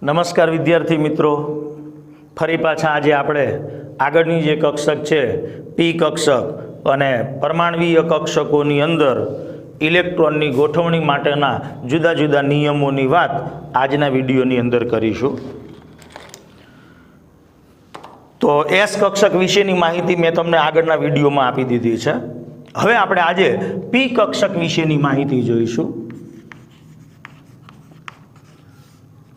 નમસ્કાર વિદ્યાર્થી મિત્રો, ફરી પાછા આજે આપણે આગળની જે કક્ષક છે પી કક્ષક અને પરમાણ્વીય કક્ષકોની અંદર ઇલેક્ટ્રોનની ગોઠવણી માટેના જુદા જુદા નિયમોની વાત આજના વિડીયોની અંદર કરીશું. તો એસ કક્ષક વિશેની માહિતી મેં તમને આગળના વિડીયોમાં આપી દીધી છે. હવે આપણે આજે પી કક્ષક વિશેની માહિતી જોઈશું.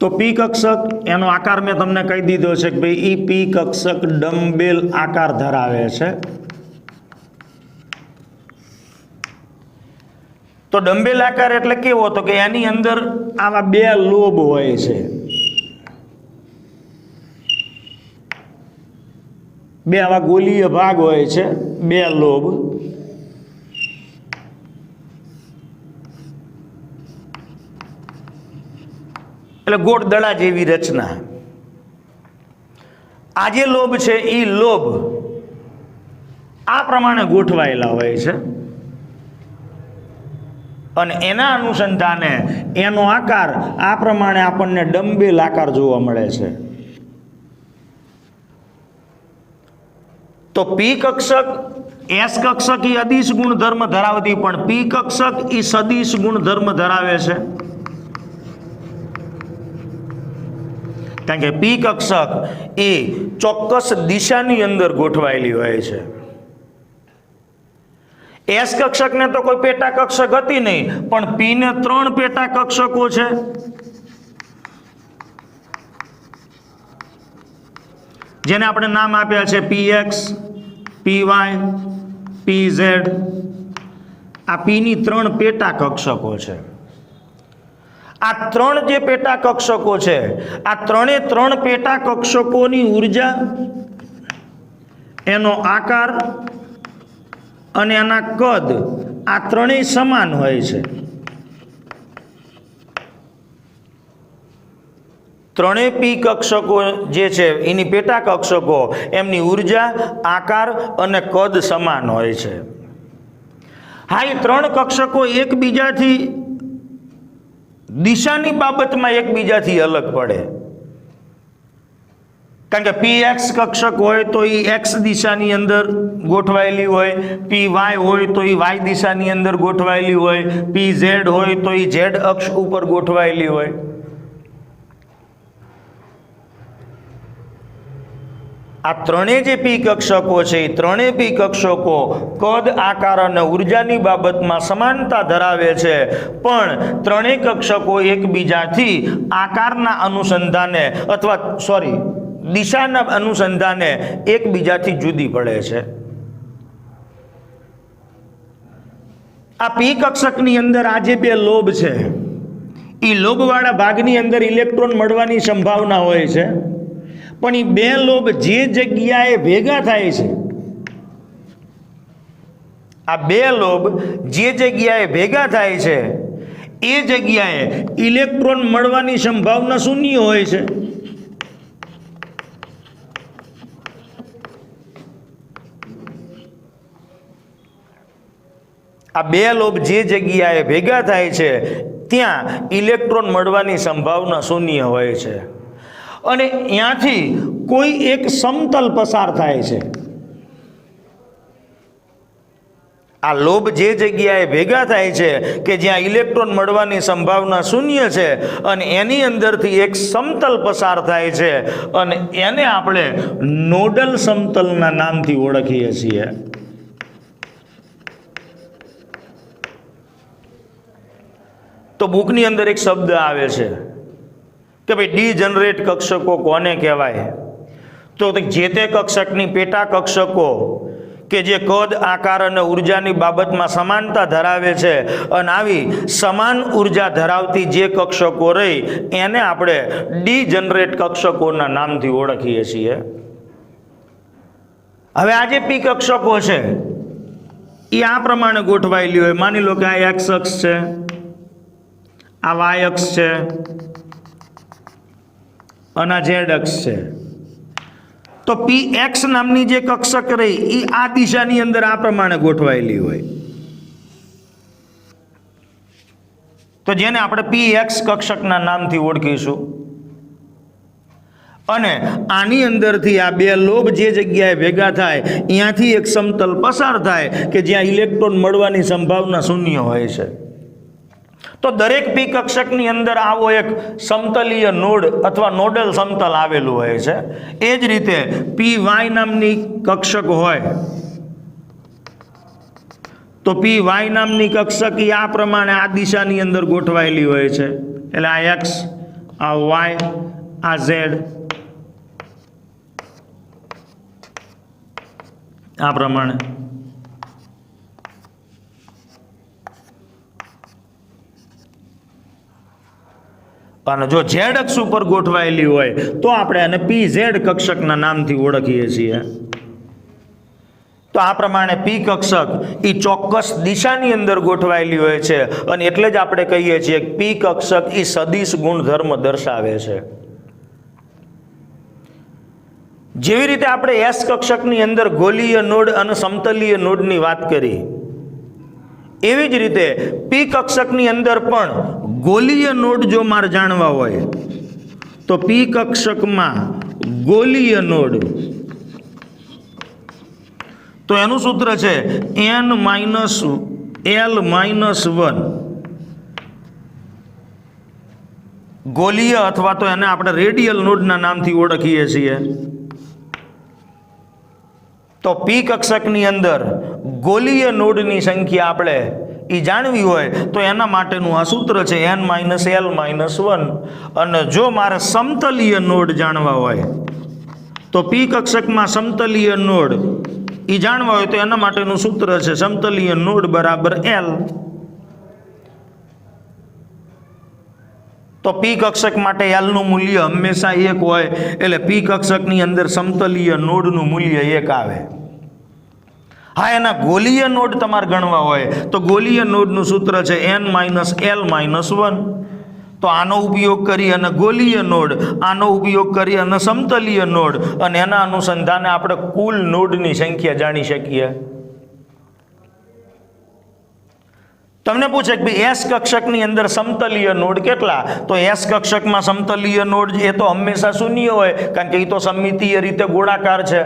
તો પી કક્ષક એનો આકાર મેં તમને કહી દીધો છે કે ભાઈ ઈ પી કક્ષક ડમ્બેલ આકાર ધરાવે છે. તો ડમ્બેલ આકાર એટલે કેવો, તો કે એની અંદર આવા બે લોબ હોય છે, બે આવા ગોલીય ભાગ હોય છે, બે લોબ. એટલે ગોળ દડા જેવી રચના. આ જે લોબ છે એ લોબ આ પ્રમાણે ગોઠવાયેલા હોય છે અને એના અનુસંધાને એનો આકાર આ પ્રમાણે આપણને ડમ્બેલ આકાર જોવા મળે છે. તો પી કક્ષક એસ કક્ષક એ અદિશ ગુણધર્મ ધરાવતી, પણ પી કક્ષક એ સદિશ ગુણધર્મ ધરાવે છે. કારણ કે પી કક્ષક એ ચોક્કસ દિશાની અંદર ગોઠવાયેલી હોય છે. એસ કક્ષકને તો કોઈ પેટા કક્ષક હતી નહીં, પણ પી ને 3 પેટા કક્ષકો છે. જેને આપણે નામ આપ્યા છે પીએક્સ, પીવાય, પીઝેડ. આ પી ની 3 પેટા કક્ષકો છે. આ 3 જે પેટા કક્ષકો છે, આ 3 પેટા કક્ષકોની ઉર્જા, એનો આકાર અને એના કદ આ 3 સમાન હોય છે. 3 પી કક્ષકો જે છે એની પેટા કક્ષકો, એમની ઉર્જા, આકાર અને કદ સમાન હોય છે. હા, એ 3 કક્ષકો એકબીજાથી દિશાની બાબતમાં એકબીજાથી અલગ પડે. કારણ કે પી એક્સ કક્ષક હોય તો એ એક્સ દિશાની અંદર ગોઠવાયેલી હોય, પી વાય હોય તો એ વાય દિશાની અંદર ગોઠવાયેલી હોય, પી ઝેડ હોય તો એ ઝેડ અક્ષ ઉપર ગોઠવાયેલી હોય. આ 3 જે પી કક્ષકો છે એ 3 પી કક્ષકો કદ, આકાર અને ઉર્જાની બાબતમાં સમાનતા ધરાવે છે, પણ 3 કક્ષકો એકબીજાથી આકારના અનુસંધાને અથવા દિશાના અનુસંધાને એકબીજાથી જુદી પડે છે. આ પી કક્ષકની અંદર આ જે 2 લોબ છે એ લોબવાળા ભાગની અંદર ઇલેક્ટ્રોન મળવાની સંભાવના હોય છે, પણ એ 2 લોબ જે જગ્યાએ ભેગા થાય છે, આ 2 લોબ જે જગ્યાએ ભેગા થાય છે એ જગ્યાએ ઇલેક્ટ્રોન મળવાની સંભાવના શૂન્ય હોય છે. આ 2 લોબ જે જગ્યાએ ભેગા થાય છે ત્યાં ઇલેક્ટ્રોન મળવાની સંભાવના શૂન્ય હોય છે. અને ત્યાંથી કોઈ એક સમતલ પસાર થાય છે. આ લોબ જે જગ્યાએ ભેગા થાય છે કે જ્યાં ઇલેક્ટ્રોન મળવાની સંભાવના શૂન્ય છે, અને એની અંદરથી એક સમતલ પસાર થાય છે, અને એને આપણે નોડલ સમતલના નામથી ઓળખીએ છીએ. તો બુકની અંદર એક શબ્દ આવે છે કે ભાઈ ડીજનરેટ કક્ષકો કોને કહેવાય? તો જે તે કક્ષકની પેટા કક્ષકો કે જે કદ, આકાર અને ઉર્જાની બાબતમાં સમાનતા ધરાવે છે, અને આવી સમાન ઉર્જા ધરાવતી જે કક્ષકો રહી એને આપણે ડીજનરેટ કક્ષકોના નામથી ઓળખીએ છીએ. હવે આ જે પી કક્ષકો છે એ આ પ્રમાણે ગોઠવાયેલી હોય. માની લો કે આ એક્સ અક્ષ છે, આ વાય અક્ષ છે અને આ ઝેડ અક્ષ છે. તો પી એક્સ નામની જે કક્ષક રહી એ આ દિશાની અંદર આ પ્રમાણે ગોઠવાયેલી હોય. તો જેને આપણે પી એક્સ કક્ષકના નામથી ઓળખીશું. અને આની અંદરથી આ બે લોબ જે જગ્યાએ ભેગા થાય અહીંયાથી એક સમતલ પસાર થાય કે જ્યાં ઇલેક્ટ્રોન મળવાની સંભાવના શૂન્ય હોય છે. તો દરેક પી કક્ષકની અંદર આવો એક સમતલીય નોડ અથવા નોડલ સમતલ આવેલું હોય છે. એ જ રીતે પી વાય નામની કક્ષક હોય તો પી વાય નામની કક્ષક આ પ્રમાણે આ દિશાની અંદર ગોઠવાયેલી હોય છે. એટલે આ એક્સ, આ વાય, આ ઝેડ, આ પ્રમાણે. અને જો ઝેડ અક્ષ ઉપર ગોઠવાયેલી હોય તો આપણે એને પી ઝેડ કક્ષકના નામથી ઓળખીએ છીએ. તો આ પ્રમાણે પી કક્ષક એ ચોક્કસ દિશાની અંદર ગોઠવાયેલી હોય છે અને એટલે જ આપણે કહીએ છીએ કે પી કક્ષક એ સદિશ ગુણધર્મ દર્શાવે છે. જેવી રીતે આપણે એસ કક્ષકની અંદર ગોલીય નોડ અને સમતલીય નોડની વાત કરી, એવી જ રીતે પી કક્ષકની અંદર પણ ગોલીય નોડ જો મારે જાણવા હોય તો પી કક્ષકમાં ગોલીય નોડ, તો એનું સૂત્ર છે n-l-1. ગોલીય અથવા તો એને આપણે રેડિયલ નોડના નામથી ઓળખીએ છીએ. તો પી કક્ષકની અંદર ગોલીય નોડની સંખ્યા આપણે એ જાણવી હોય તો એના માટેનું આ સૂત્ર છે n-l-1. અને જો મારે સમતલીય નોડ જાણવા હોય તો પી કક્ષકમાં સમતલીય નોડ એ જાણવા હોય તો એના માટેનું સૂત્ર છે સમતલીય નોડ બરાબર L. તો પી કક્ષક માટે L નું મૂલ્ય હંમેશા 1 હોય એટલે પી કક્ષકની અંદર સમતલીય નોડનું મૂલ્ય 1 આવે. હા, એના ગોલીય નોડ તમારે ગણવા હોય તો ગોલીય નોડનું સૂત્ર છે n-l-1. તો આનો ઉપયોગ કરી અને ગોલીય નોડ, આનો ઉપયોગ કરી અને સમતલીય નોડ, અને એના અનુસંધાને આપણે કુલ નોડની સંખ્યા જાણી શકીએ. તમને પૂછે કે ભાઈ એસ કક્ષકની અંદર સમતલીય નોડ કેટલા? તો એસ કક્ષકમાં સમતલીય નોડ એ તો હંમેશા શૂન્ય હોય કારણ કે એ તો સમમિતીય રીતે ગોળાકાર છે.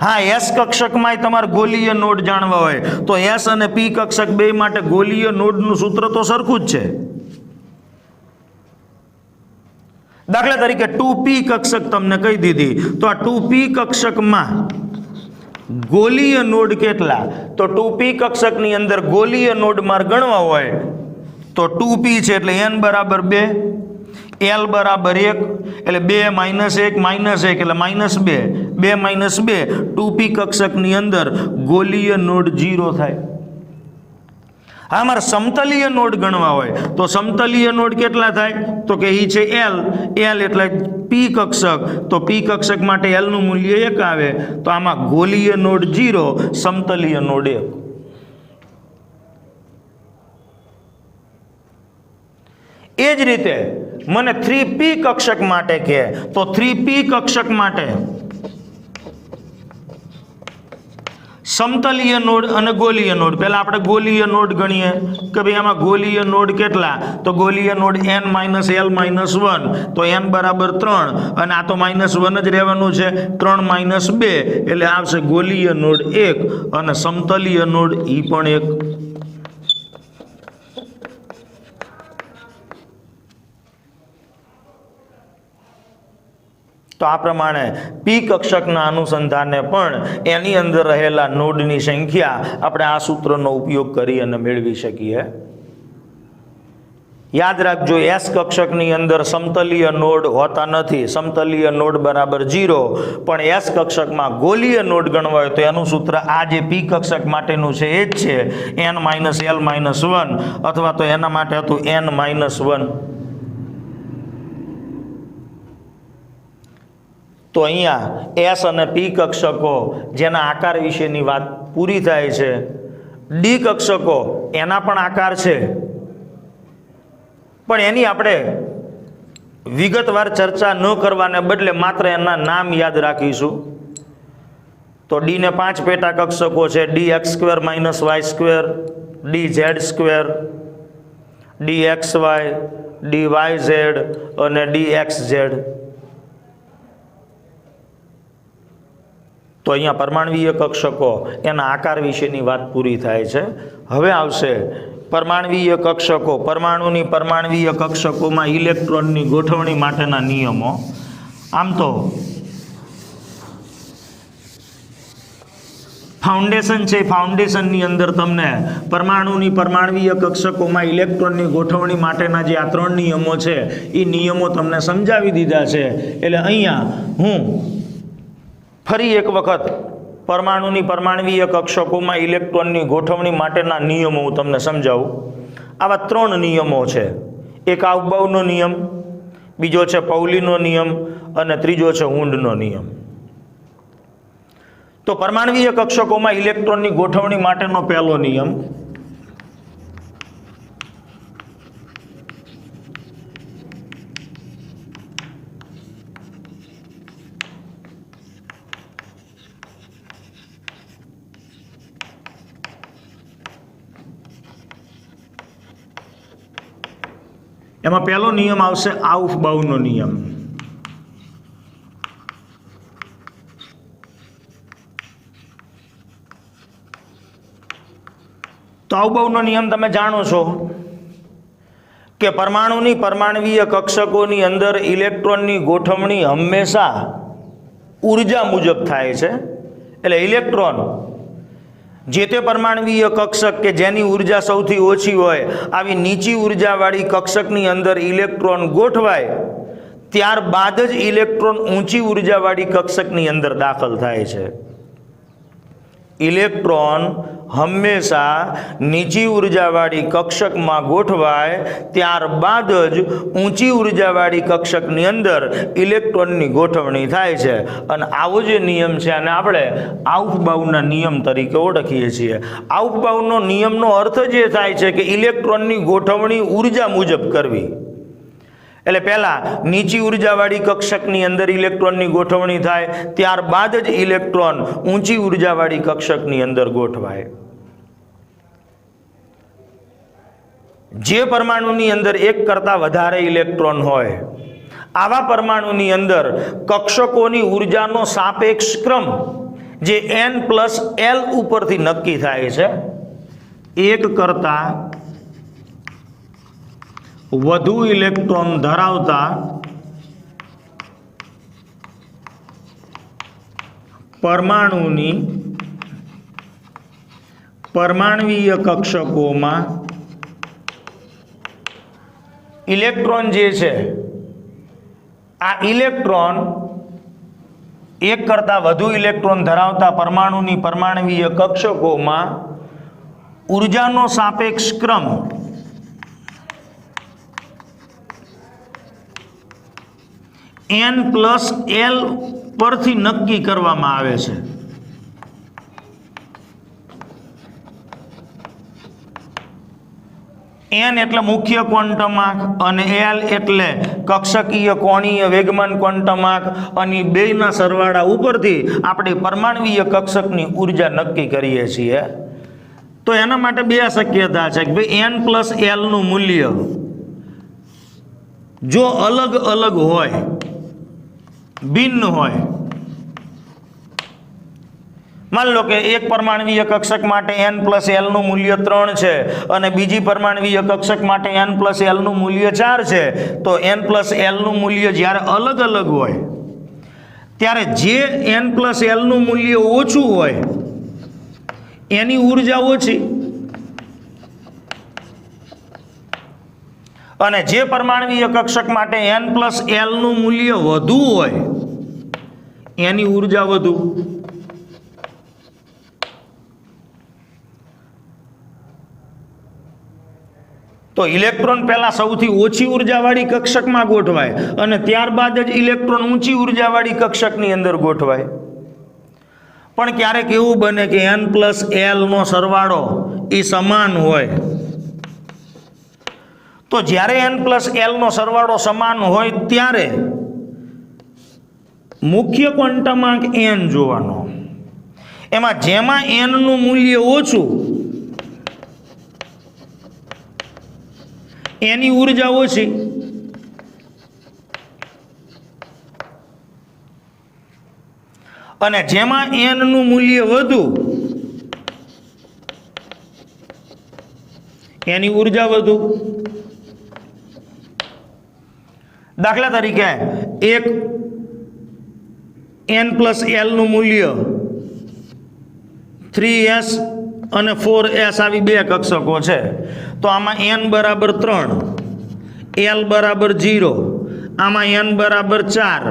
હા, એસ કક્ષકમાં તમારે ગોલીય નોડ જાણવા હોય તો એસ અને પી કક્ષક બે માટે ગોલીય નોડનું સૂત્ર તો સરખું જ છે. દાખલા તરીકે 2p કક્ષક તમને કહી દીધી તો આ 2p કક્ષકમાં ગોલીય નોડ કેટલા? તો 2p કક્ષકની અંદર ગોલીય નોડ માર ગણવા હોય તો 2p છે એટલે n બરાબર 2, l બરાબર 1 એટલે 2 - 1 -1 એટલે -2, 2 - 2 2p કક્ષકની અંદર ગોલીય નોડ 0 થાય. હા, મારે સમતલીય નોડ ગણવા હોય તો સમતલીય નોડ કેટલા થાય? તો કે એ છે L એટલે પી કક્ષક. તો પી કક્ષક માટે L નું મૂલ્ય 1 આવે. તો આમાં ગોલીય નોડ 0, સમતલીય નોડ 1. એ જ રીતે મને 3p કક્ષક માટે કહે તો 3p કક્ષક માટે સમતલીય નોડ અને ગોલીય નોડ, પહેલા આપણે ગોલીય નોડ ગણીએ કે ભાઈ આમાં ગોલીય નોડ કેટલા? તો ગોલીય નોડ n-l-1. તો n બરાબર 3 અને આ તો -1 જ રહેવાનું છે. 3 - 2 એટલે આવશે ગોલીય નોડ 1 અને સમતલીય નોડ ઈ પણ 1. તો આ પ્રમાણે પી કક્ષકના અનુસંધાને પણ એની અંદર રહેલા નોડની સંખ્યા આપણે આ સૂત્રનો ઉપયોગ કરી અને મેળવી શકીએ. યાદ રાખજો, એસ કક્ષકની અંદર સમતલીય નોડ હોતા નથી. સમતલીય નોડ બરાબર 0, પણ એસ કક્ષકમાં ગોલીય નોડ ગણવા હોય તો એનું સૂત્ર આ જે પી કક્ષક માટેનું છે એ જ છે n-l-1, અથવા તો એના માટે હતું n-1. તો અહીંયા એસ અને પી કક્ષકો જેના આકાર વિશેની વાત પૂરી થાય છે. ડી કક્ષકો એના પણ આકાર છે પણ એની આપણે વિગતવાર ચર્ચા ન કરવાને બદલે માત્ર એના નામ યાદ રાખીશું. તો ડી ને 5 પેટા કક્ષકો છે: dx² - y², dz², dxy, dyz અને dxz. તો અહીંયા પરમાણવીય કક્ષકો એના આકાર વિશેની વાત પૂરી થાય છે. હવે આવશે પરમાણવીય કક્ષકો, પરમાણુની પરમાણવીય કક્ષકોમાં ઇલેક્ટ્રોનની ગોઠવણી માટેના નિયમો. આમ તો ફાઉન્ડેશન છે, ફાઉન્ડેશનની અંદર તમને પરમાણુની પરમાણવીય કક્ષકોમાં ઇલેક્ટ્રોનની ગોઠવણી માટેના જે આ 3 નિયમો છે એ નિયમો તમને સમજાવી દીધા છે. એટલે અહીંયા હું ફરી એક વખત પરમાણુની પરમાણવીય કક્ષકોમાં ઇલેક્ટ્રોનની ગોઠવણી માટેના નિયમો હું તમને સમજાવું. આવા 3 નિયમો છે. એક આઉફબાઉનો નિયમ, બીજો છે પૌલીનો નિયમ અને ત્રીજો છે હુન્ડનો નિયમ. તો પરમાણવીય કક્ષકોમાં ઇલેક્ટ્રોનની ગોઠવણી માટેનો પહેલો નિયમ, એમાં પહેલો નિયમ આવશે આઉફબાઉનો નિયમ. તો આઉફબાઉનો નિયમ તમે જાણો છો કે પરમાણુની પરમાણવીય કક્ષકોની અંદર ઇલેક્ટ્રોનની ગોઠવણી હંમેશા ઉર્જા મુજબ થાય છે. એટલે ઇલેક્ટ્રોન જે તે પરમાણવીય કક્ષક કે જેની ઉર્જા સૌથી ઓછી હોય આવી નીચી ઉર્જાવાળી કક્ષકની અંદર ઇલેક્ટ્રોન ગોઠવાય ત્યારબાદ જ ઇલેક્ટ્રોન ઊંચી ઉર્જાવાળી કક્ષકની અંદર દાખલ થાય છે. ઇલેક્ટ્રોન હંમેશા નીચી ઉર્જાવાળી કક્ષકમાં ગોઠવાય ત્યારબાદ જ ઊંચી ઉર્જાવાળી કક્ષકની અંદર ઇલેક્ટ્રોનની ગોઠવણી થાય છે. અને આવો જે નિયમ છે આને આપણે આઉફબાઉના નિયમ તરીકે ઓળખીએ છીએ. આઉફબાઉનો નિયમનો અર્થ જે થાય છે કે ઇલેક્ટ્રોનની ગોઠવણી ઉર્જા મુજબ કરવી. એટલે પહેલા નીચી ઉર્જાવાળી કક્ષકની અંદર ઇલેક્ટ્રોનની ગોઠવણી થાય ત્યારબાદ જ ઇલેક્ટ્રોન ઊંચી ઉર્જાવાળી કક્ષકની અંદર ગોઠવાય. જે પરમાણુની અંદર એક કરતાં વધારે ઇલેક્ટ્રોન હોય આવા પરમાણુની અંદર કક્ષકોની ઉર્જાનો સાપેક્ષ ક્રમ જે n+l ઉપરથી નક્કી થાય છે. એક કરતાં વધુ ઇલેક્ટ્રોન ધરાવતા પરમાણુની પરમાણવીય કક્ષકોમાં ઇલેક્ટ્રોન જે છે આ ઇલેક્ટ્રોન એક કરતાં વધુ ઇલેક્ટ્રોન ધરાવતા પરમાણુની પરમાણવીય કક્ષકોમાં ઉર્જાનો સાપેક્ષ ક્રમ n+l પરથી નક્કી કરવામાં આવે છે. n એટલે મુખ્ય ક્વોન્ટમ આંક અને l એટલે કક્ષકીય કોણીય વેગમાન ક્વોન્ટમ આંક અને બેયના સરવાળા ઉપરથી આપણે પરમાણવીય કક્ષકની ઉર્જા નક્કી કરીએ છીએ. તો એના માટે બે શક્યતા છે કે ભાઈ n+l નું મૂલ્ય જો અલગ અલગ હોય, ભિન્ન હોય, માન લો કે એક પરમાણવીય કક્ષક માટે n+l નું મૂલ્ય 3 છે અને બીજી પરમાણવીય કક્ષક માટે n+l નું મૂલ્ય 4 છે, તો n+l નું મૂલ્ય જ્યારે અલગ અલગ હોય ત્યારે જે n+l નું મૂલ્ય ઓછું હોય એની ઉર્જા ઓછી અને જે પરમાણવીય કક્ષક માટે n+l નું મૂલ્ય વધુ હોય એની ઉર્જા વધુ. તો ઇલેક્ટ્રોન પહેલા સૌથી ઓછી ઉર્જાવાળી કક્ષકમાં ગોઠવાય અને ત્યારબાદ જ ઇલેક્ટ્રોન ઊંચી ઉર્જાવાળી કક્ષકની અંદર ગોઠવાય. પણ ક્યારેક એવું બને કે n+l નો સરવાળો એ સમાન હોય. તો જ્યારે n+l નો સરવાળો સમાન હોય ત્યારે મુખ્ય ક્વોન્ટમાંક n જોવાનો. એમાં જેમાં n નું મૂલ્ય ઓછું એની ઉર્જા ઓછી. અને જેમાં n નું મૂલ્ય વધુ એની ઉર્જા વધુ. દાખલા તરીકે એક n+l નું મૂલ્ય 3s અને 4s આવી બે કક્ષકો છે. તો આમાં n બરાબર 3, l બરાબર 0, આમાં n બરાબર 4,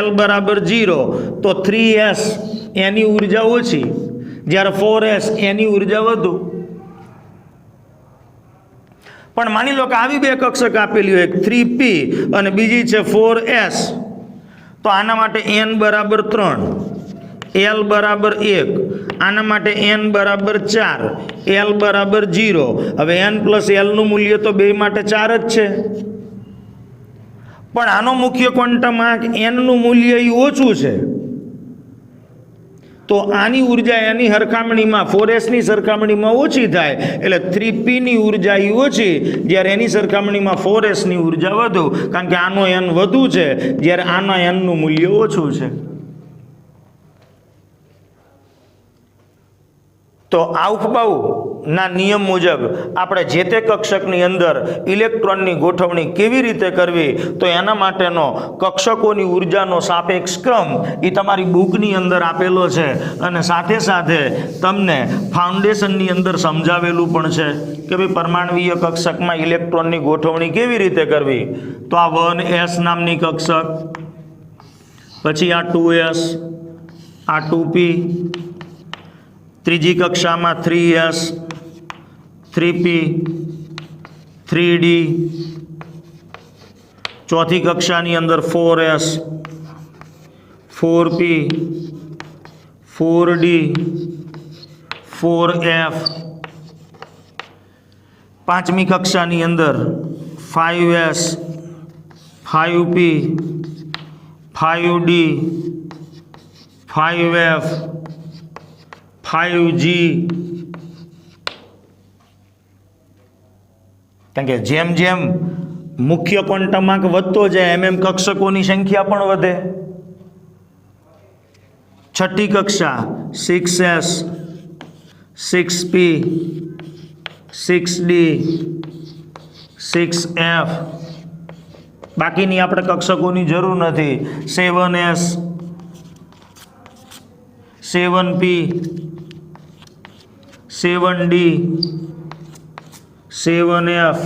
l બરાબર 0. તો 3s એની ઉર્જા ઓછી, જ્યારે 4s એની ઉર્જા વધુ. પણ માની લો કે આવી બે કક્ષક આપેલી હોય, 3p અને બીજી છે 4s. તો આના માટે n બરાબર 3, l બરાબર 1, આના માટે n બરાબર 4, l બરાબર 0. હવે n+l નું મૂલ્ય તો બે માટે 4 જ છે, પણ આનો મુખ્ય ક્વોન્ટમ આંક n નું મૂલ્ય એ ઓછું છે. તો આની ઉર્જા એની સરખામણીમાં 4s ની સરખામણીમાં ઓછી થાય, એટલે 3p ની ઉર્જા એ ઓછી, જ્યારે એની સરખામણીમાં 4s ની ઉર્જા વધુ, કારણ કે આનો n વધુ છે જ્યારે આના n નું મૂલ્ય ઓછું છે. તો આઉફબાઉના નિયમ મુજબ આપણે જે તે કક્ષકની અંદર ઇલેક્ટ્રોનની ગોઠવણી કેવી રીતે કરવી, તો એના માટેનો કક્ષકોની ઉર્જાનો સાપેક્ષ ક્રમ એ તમારી બુકની અંદર આપેલો છે, અને સાથે સાથે તમને ફાઉન્ડેશનની અંદર સમજાવેલું પણ છે કે ભાઈ પરમાણવીય કક્ષકમાં ઇલેક્ટ્રોનની ગોઠવણી કેવી રીતે કરવી. તો આ 1s નામની કક્ષક, પછી આ 2s, આ 2p, ત્રીજી કક્ષામાં 3s, 3p, 3d, ચોથી કક્ષાની અંદર 4s, 4p, 4d, 4f, પાંચમી કક્ષાની અંદર 5s, 5p, 5d, 5f, 5g. કારણ કે જેમ જેમ મુખ્ય ક્વોન્ટમાંક વધતો જાય એમ એમ કક્ષકોની સંખ્યા પણ વધે. છઠ્ઠી કક્ષા 6s, 6p, 6d, 6f. બાકીની આપણે કક્ષકોની જરૂર નથી. 7s, 7p, 7d, 7f.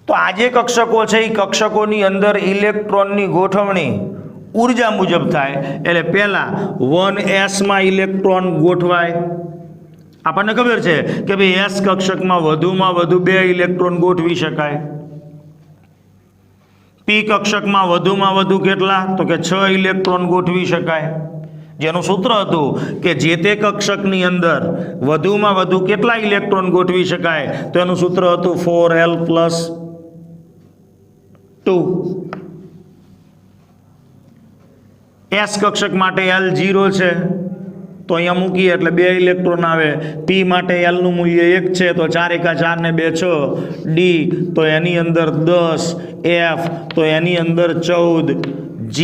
તો આ જે કક્ષકો છે એ કક્ષકોની અંદર ઇલેક્ટ્રોનની ગોઠવણી ઉર્જા મુજબ થાય. એટલે પહેલા 1s માં ઇલેક્ટ્રોન ગોઠવાય. આપણને ખબર છે કે ભાઈ s કક્ષકમાં વધુમાં વધુ 2 ઇલેક્ટ્રોન ગોઠવી શકાય. p કક્ષકમાં વધુમાં વધુ કેટલા, તો કે 6 ઇલેક્ટ્રોન ગોઠવી શકાય. જેનું સૂત્ર હતું કે જે તે કક્ષકની અંદર વધુમાં વધુ કેટલા ઇલેક્ટ્રોન ગોઠવી શકાય, તો એનું સૂત્ર હતું 4l+2. s કક્ષક માટે l 0 છે, તો અહીંયા મૂકીએ એટલે 2 ઇલેક્ટ્રોન આવે. p માટે l નું મૂલ્ય 1 છે, તો 4 × 4 ને 2 6. d તો એની અંદર 10, f તો એની અંદર 14, g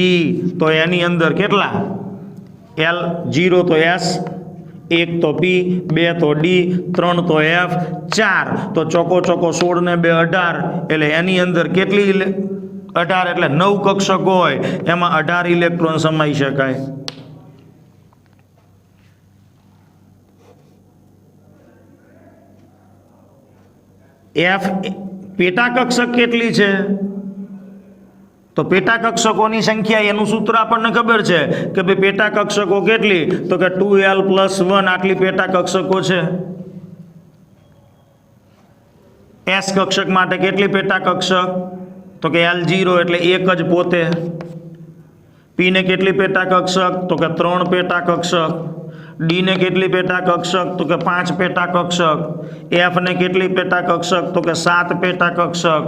તો એની અંદર કેટલા, l 0 તો s, 1 તો p, 2 તો d, 3 તો f, 4 તો ચોકો 16 ને 2 18. એટલે એની અંદર કેટલી 18 એટલે 9 કક્ષકો હોય, એમાં 18 ઇલેક્ટ્રોન સમાઈ શકાય. f પેટા કક્ષક કેટલી છે, તો પેટા કક્ષકોની સંખ્યા એનું સૂત્ર આપણને ખબર છે કે ભાઈ પેટા કક્ષકો કેટલી, તો કે 2l+1 આટલી પેટા કક્ષકો છે. s કક્ષક માટે કેટલી પેટા કક્ષક, તો કે l0 એટલે 1 જ પોતે. p ને કેટલી પેટા કક્ષક, તો કે 3 પેટા કક્ષક. d ને કેટલી પેટા કક્ષક, તો કે 5 પેટા કક્ષક. f ને કેટલી પેટા કક્ષક, તો કે 7 પેટા કક્ષક.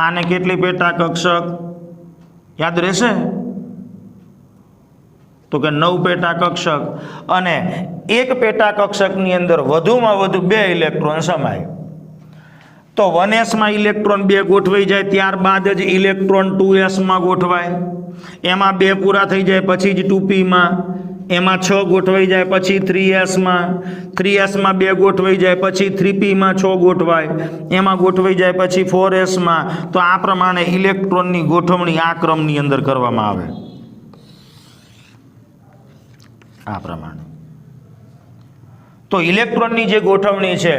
આને કેટલી પેટા કક્ષક યાદ રહેશે, તો કે 9 પેટા કક્ષક. અને એક પેટા કક્ષકની અંદર વધુમાં વધુ 2 ઇલેક્ટ્રોન સમાય. તો 1s માં ઇલેક્ટ્રોન 2 ગોઠવાઈ જાય ત્યારબાદ જ ઇલેક્ટ્રોન 2s માં ગોઠવાય, એમાં 2 પૂરા થઈ જાય પછી જ 2p માં, એમાં 6 ગોઠવાઈ જાય પછી 3s માં, 3s માં 2 ગોઠવાઈ જાય પછી 3p માં 6 ગોઠવાય, એમાં ગોઠવાઈ જાય પછી 4s માં. તો આ પ્રમાણે ઇલેક્ટ્રોનની ગોઠવણી આ ક્રમની અંદર કરવામાં આવે. આ પ્રમાણે તો ઇલેક્ટ્રોનની જે ગોઠવણી છે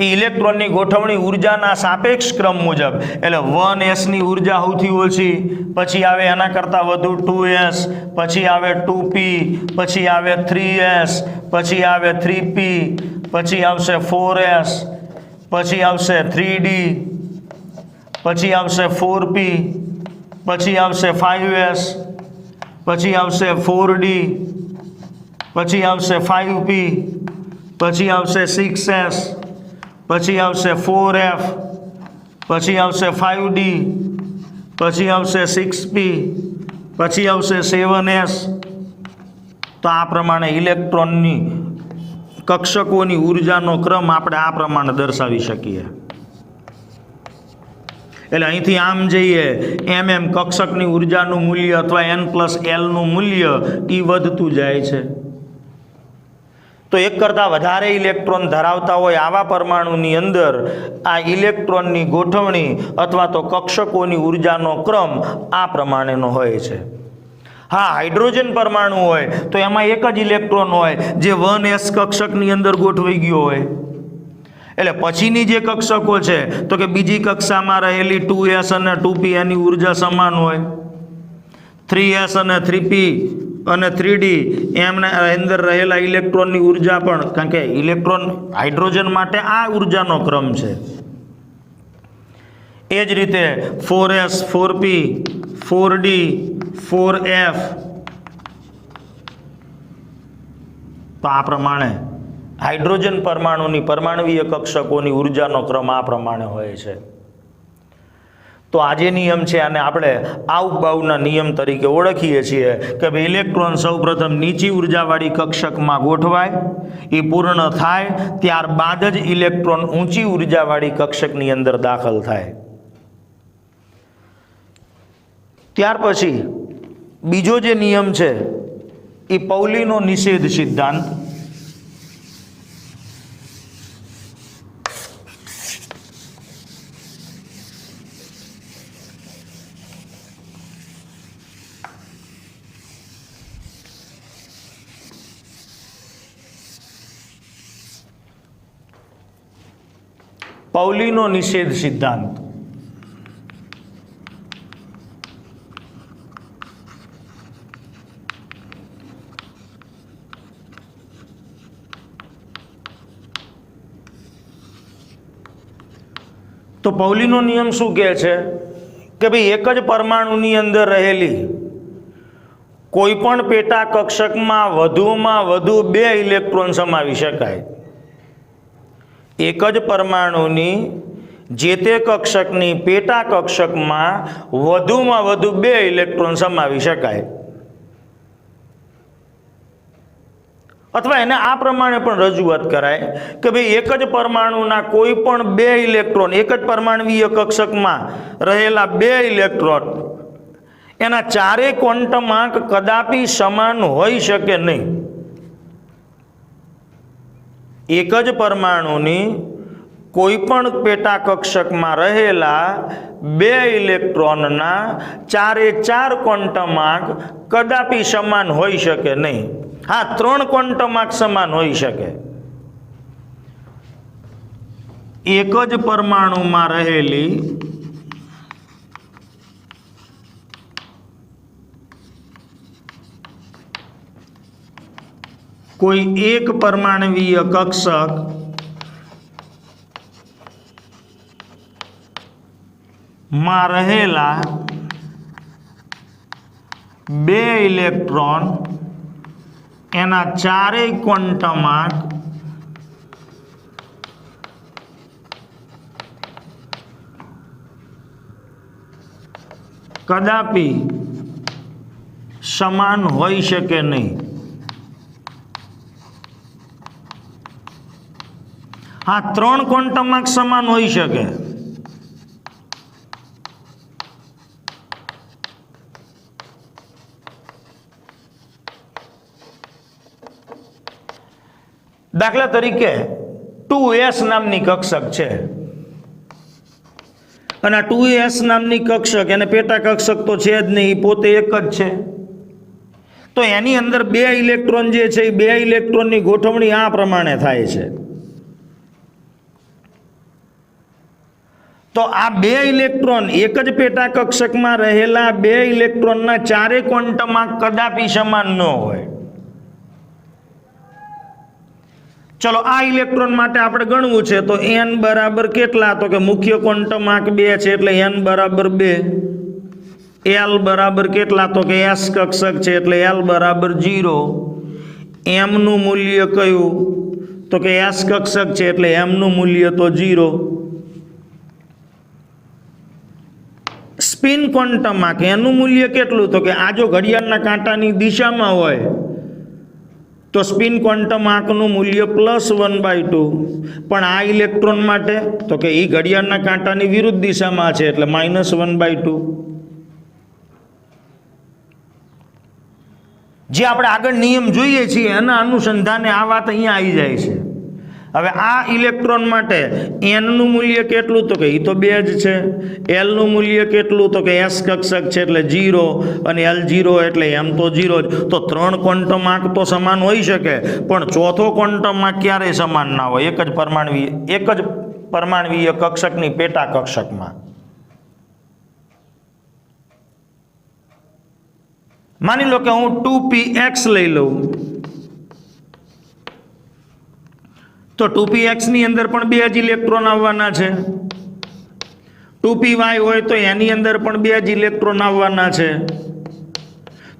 એ ઇલેક્ટ્રોનની ગોઠવણી ઉર્જાના સાપેક્ષ ક્રમ મુજબ, એટલે 1s ની ઉર્જા સૌથી ઓછી, પછી આવે એના કરતાં વધુ 2s, પછી આવે 2p, પછી આવે 3s, પછી આવે 3p, પછી આવશે 4s, પછી આવશે 3d, પછી આવશે 4p, પછી આવશે 5s, પછી આવશે 4d, પછી આવશે 5p, પછી આવશે 6s, પછી આવશે 4f, પછી આવશે 5d, પછી આવશે 6p, પછી આવશે 7s. તો આ પ્રમાણે ઇલેક્ટ્રોનની કક્ષકોની ઉર્જાનો ક્રમ આપણે આ પ્રમાણે દર્શાવી શકીએ. એટલે અહીંથી આમ જઈએ એમ કક્ષકની ઉર્જાનું મૂલ્ય અથવા n+l નું મૂલ્ય એ વધતું જાય છે. તો એક કરતાં વધારે ઇલેક્ટ્રોન ધરાવતા હોય આવા પરમાણુની અંદર આ ઇલેક્ટ્રોનની ગોઠવણી અથવા તો કક્ષકોની ઉર્જાનો ક્રમ આ પ્રમાણેનો હોય છે. હા, હાઇડ્રોજન પરમાણુ હોય તો એમાં એક જ ઇલેક્ટ્રોન હોય જે 1s કક્ષકની અંદર ગોઠવાઈ ગયો હોય. એટલે પછીની જે કક્ષકો છે તો કે બીજી કક્ષામાં રહેલી 2s અને 2p એની ઉર્જા સમાન હોય, 3s અને 3p અને 3d એમના અંદર રહેલા ઇલેક્ટ્રોનની ઉર્જા પણ, કારણ કે ઇલેક્ટ્રોન હાઇડ્રોજન માટે આ ઉર્જાનો ક્રમ છે. એ જ રીતે 4s, 4p, 4d, 4f. તો આ પ્રમાણે હાઇડ્રોજન પરમાણુની પરમાણુવીય કક્ષકોની ઉર્જાનો ક્રમ આ પ્રમાણે હોય છે. તો આ જે નિયમ છે આને આપણે આઉબાઉના નિયમ તરીકે ઓળખીએ છીએ કે ભાઈ ઇલેક્ટ્રોન સૌપ્રથમ નીચી ઉર્જાવાળી કક્ષકમાં ગોઠવાય, એ પૂર્ણ થાય ત્યારબાદ જ ઇલેક્ટ્રોન ઊંચી ઉર્જાવાળી કક્ષકની અંદર દાખલ થાય. ત્યાર પછી બીજો જે નિયમ છે એ પૌલીનો નિષેધ સિદ્ધાંત. પૌલીનો નિષેધ સિદ્ધાંત. તો પૌલીનો નિયમ શું કહે છે કે ભાઈ એક જ પરમાણુની અંદર રહેલી કોઈ પણ પેટા કક્ષકમાં વધુમાં વધુ 2 ઇલેક્ટ્રોન સમાવી શકાય. એક જ પરમાણુની જે તે કક્ષકની પેટા કક્ષકમાં વધુમાં વધુ 2 ઇલેક્ટ્રોન સમાવી શકાય. અથવા એને આ પ્રમાણે પણ રજૂઆત કરાય કે ભાઈ એક જ પરમાણુના કોઈ પણ 2 ઇલેક્ટ્રોન, એક જ પરમાણુવીય કક્ષકમાં રહેલા 2 ઇલેક્ટ્રોન એના ચારેય ક્વોન્ટમાંક કદાપી સમાન હોઈ શકે નહીં. એક જ પરમાણુની કોઈ પણ પેટા કક્ષકમાં રહેલા 2 ઇલેક્ટ્રોનના ચારે 4 ક્વોન્ટમાંક કદાપી સમાન હોઈ શકે નહીં. હા, 3 ક્વોન્ટમાંક સમાન હોઈ શકે. એક જ પરમાણુમાં રહેલી કોઈ એક પરમાણુવીય કક્ષક માં રહેલા 2 ઇલેક્ટ્રોન એના ચારેય ક્વોન્ટમાંક કદાપી સમાન હોઈ શકે નહીં. હા, 3 ક્વોન્ટમાંક સમાન હોઈ શકે. દાખલા તરીકે 2s નામની કક્ષક છે અને આ 2s નામની કક્ષક એને પેટા કક્ષક તો છે જ નહીં, પોતે એક જ છે. તો એની અંદર 2 ઇલેક્ટ્રોન જે છે એ 2 ઇલેક્ટ્રોનની ગોઠવણી આ પ્રમાણે થાય છે. તો આ 2 ઇલેક્ટ્રોન એક જ પેટા કક્ષકમાં રહેલા 2 ઇલેક્ટ્રોનના ચારે ક્વોન્ટમમાં કદાપી સમાન ન હોય. ચલો આ ઇલેક્ટ્રોન માટે આપણે ગણવું છે તો n બરાબર કેટલા, તો કે મુખ્ય ક્વોન્ટમ આંક 2 છે એટલે n બરાબર 2. l બરાબર કેટલા, તો કે s કક્ષક છે એટલે l બરાબર 0. m નું મૂલ્ય કયું, તો કે s કક્ષક છે એટલે m નું મૂલ્ય તો 0. સ્પિન ક્વોન્ટમ આંક એનું મૂલ્ય કેટલું, તો કે આ જો ઘડિયાળના કાંટાની દિશામાં હોય તો સ્પિન ક્વોન્ટમ આંકનું મૂલ્ય +1/2. પણ આ ઇલેક્ટ્રોન માટે તો કે એ ઘડિયાળના કાંટાની વિરુદ્ધ દિશામાં છે એટલે -1/2. જે આપણે આગળ નિયમ જોઈએ છીએ એના અનુસંધાને આ વાત અહીંયા આવી જાય છે. હવે આ ઇલેક્ટ્રોન માટે n નું મૂલ્ય કેટલું, તો કે એ તો 2 જ છે. l નું મૂલ્ય કેટલું, તો કે s કક્ષક છે એટલે 0 અને l 0 એટલે m તો 0 જ. તો 3 ક્વોન્ટમ આંક તો સમાન હોઈ શકે પણ ચોથો ક્વોન્ટમ આંક ક્યારેય સમાન ના હોય એક જ પરમાણવીય કક્ષકની પેટા કક્ષકમાં. માની લો કે હું 2px લઈ લઉં તો 2px ની અંદર પણ 2 જ ઇલેક્ટ્રોન આવવાના છે. 2py હોય તો એની અંદર પણ 2 જ ઇલેક્ટ્રોન આવવાના છે.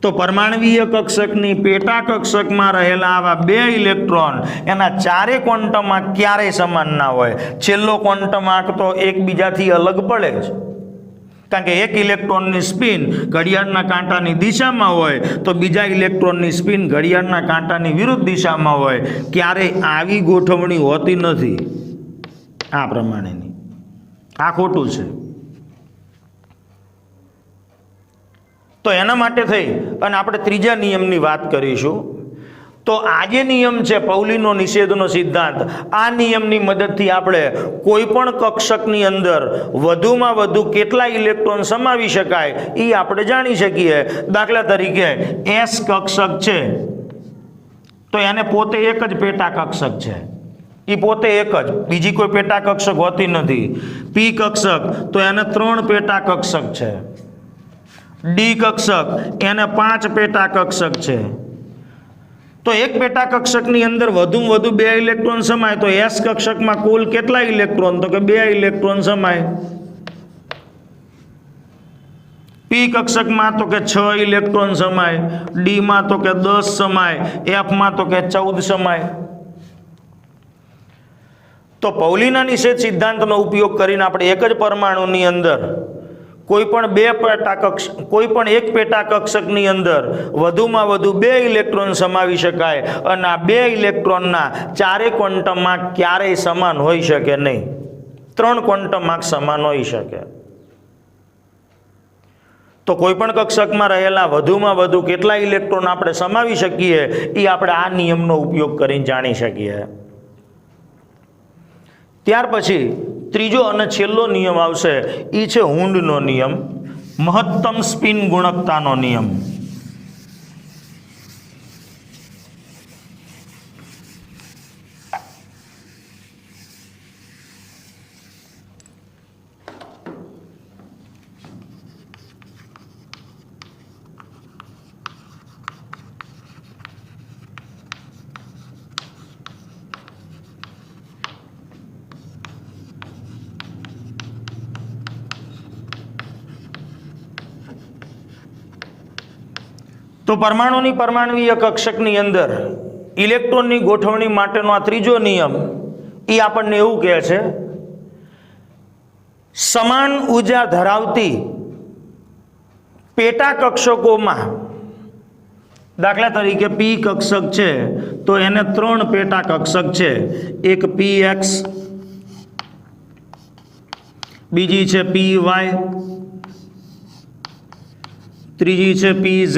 તો પરમાણવીય કક્ષકની પેટા કક્ષકમાં રહેલા આવા 2 ઇલેક્ટ્રોન એના ચારે ક્વોન્ટમમાં ક્યારેય સમાન ના હોય. છેલ્લો ક્વોન્ટમ આંક તો એકબીજાથી અલગ પડે છે કારણ કે એક ઇલેક્ટ્રોનની સ્પિન ઘડિયાળના કાંટાની દિશામાં હોય તો બીજા ઇલેક્ટ્રોનની સ્પિન ઘડિયાળના કાંટાની વિરુદ્ધ દિશામાં હોય. ક્યારેય આવી ગોઠવણી હોતી નથી આ પ્રમાણેની. આ ખોટું છે. તો એના માટે થઈ અને આપણે ત્રીજા નિયમની વાત કરીશું. તો આ જે નિયમ છે પૌલીનો નિષેધનો સિદ્ધાંત, આ નિયમની મદદથી આપણે કોઈ પણ કક્ષકની અંદર વધુમાં વધુ કેટલા ઇલેક્ટ્રોન સમાવી શકાય એ આપણે જાણી શકીએ. દાખલા તરીકે s કક્ષક છે તો એને પોતે એક જ પેટા કક્ષક છે, એ પોતે એક જ, બીજી કોઈ પેટા કક્ષક હોતી નથી. p કક્ષક તો એને 3 પેટા કક્ષક છે. d કક્ષક એને 5 પેટા કક્ષક છે. તો એક પેટા કક્ષકની અંદર વધુમાં વધુ 2 ઇલેક્ટ્રોન સમાય તો s કક્ષકમાં કુલ કેટલા ઇલેક્ટ્રોન, તો કે 2 ઇલેક્ટ્રોન સમાય. p કક્ષકમાં તો કે 6 ઇલેક્ટ્રોન સમાય, d માં તો કે 10 સમાય, f માં તો કે 14 સમાય. તો પૌલીના નિષેધ સિદ્ધાંતનો ઉપયોગ કરીને આપણે એક જ પરમાણુની અંદર કોઈ પણ એક પેટા કક્ષકની અંદર વધુમાં વધુ 2 ઇલેક્ટ્રોન સમાવી શકાય અને આ 2 ઇલેક્ટ્રોનના ચારે ક્વોન્ટમ આંક ક્યારેય સમાન હોઈ શકે નહીં. 3 ક્વોન્ટમ આંક સમાન હોઈ શકે. તો કોઈ પણ કક્ષકમાં રહેલા વધુમાં વધુ કેટલા ઇલેક્ટ્રોન આપણે સમાવી શકીએ એ આપણે આ નિયમનો ઉપયોગ કરીને જાણી શકીએ. ત્યાર પછી ત્રીજો અને છેલ્લો નિયમ આવશે એ છે હુન્ડનો નિયમ, મહત્તમ સ્પિન ગુણકતાનો નિયમ. તો પરમાણુની પરમાણવીય કક્ષકની અંદર ઇલેક્ટ્રોનની ગોઠવણી માટેનો આ ત્રીજો નિયમ એ આપણને એવું કહે છે સમાન ઊર્જા ધરાવતી પેટા કક્ષકોમાં, દાખલા તરીકે p કક્ષક છે તો એને 3 પેટા કક્ષક છે. એક px, બીજી છે py, ત્રીજી છે pz.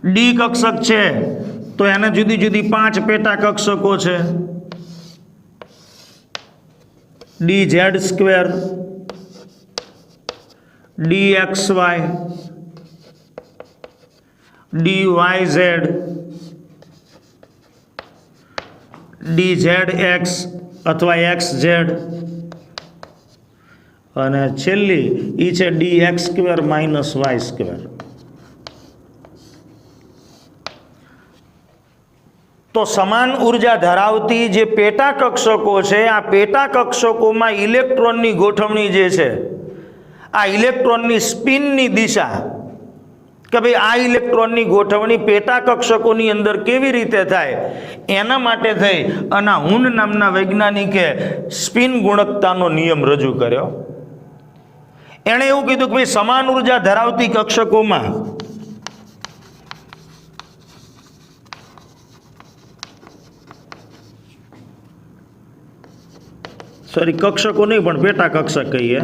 ડી કક્ષક છે તો એને જુદી જુદી 5 પેટા કક્ષકો છે. dz², dxy, dyz, dzx અથવા xz અને છેલ્લી એ છે dx² y². તો સમાન ઉર્જા ધરાવતી જે પેટા કક્ષકો છે આ પેટા કક્ષકોમાં ઇલેક્ટ્રોનની ગોઠવણી જે છે આ ઇલેક્ટ્રોનની સ્પિનની દિશા કે ભાઈ આ ઇલેક્ટ્રોનની ગોઠવણી પેટા કક્ષકોની અંદર કેવી રીતે થાય એના માટે થઈ અને હુન નામના વૈજ્ઞાનિકે સ્પિન ગુણકતાનો નિયમ રજૂ કર્યો. એણે એવું કીધું કે ભાઈ સમાન ઉર્જા ધરાવતી કક્ષકોમાં કક્ષકો નહીં પણ પેટા કક્ષક કહીએ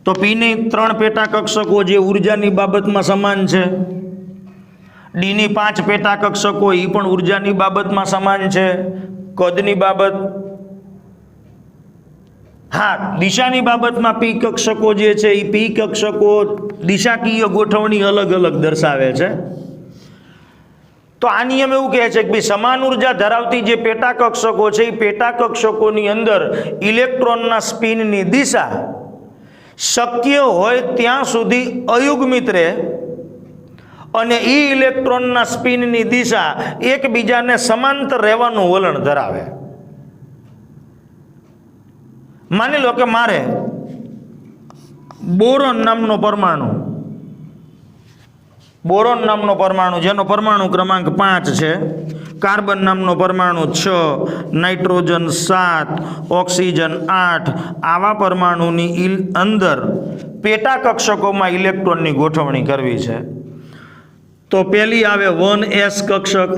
તો પીની 3 પેટા કક્ષકો જે ઉર્જાની બાબતમાં સમાન છે, ડીની 5 પેટા કક્ષકો એ પણ ઉર્જાની બાબતમાં સમાન છે, કદની બાબત, હા દિશાની બાબતમાં પી કક્ષકો જે છે એ પી કક્ષકો દિશાકીય ગોઠવણી અલગ અલગ દર્શાવે છે. તો આ નિયમ એવું કહે છે કે ભાઈ સમાન ઉર્જા ધરાવતી જે પેટા કક્ષકો છે એ પેટા કક્ષકોની અંદર ઇલેક્ટ્રોનના સ્પિનની દિશા શક્ય હોય ત્યાં સુધી અયુગ્મિત રહે અને એ ઇલેક્ટ્રોનના સ્પિનની દિશા એકબીજાને સમાંતર રહેવાનું વલણ ધરાવે. માની લો કે મારે બોરોન નામનો પરમાણુ જેનો પરમાણુ ક્રમાંક 5 છે, કાર્બન નામનો પરમાણુ 6, નાઇટ્રોજન 7, ઓક્સિજન 8 આવા પરમાણુની અંદર પેટા કક્ષકોમાં ઇલેક્ટ્રોનની ગોઠવણી કરવી છે. તો પહેલી આવે 1s કક્ષક,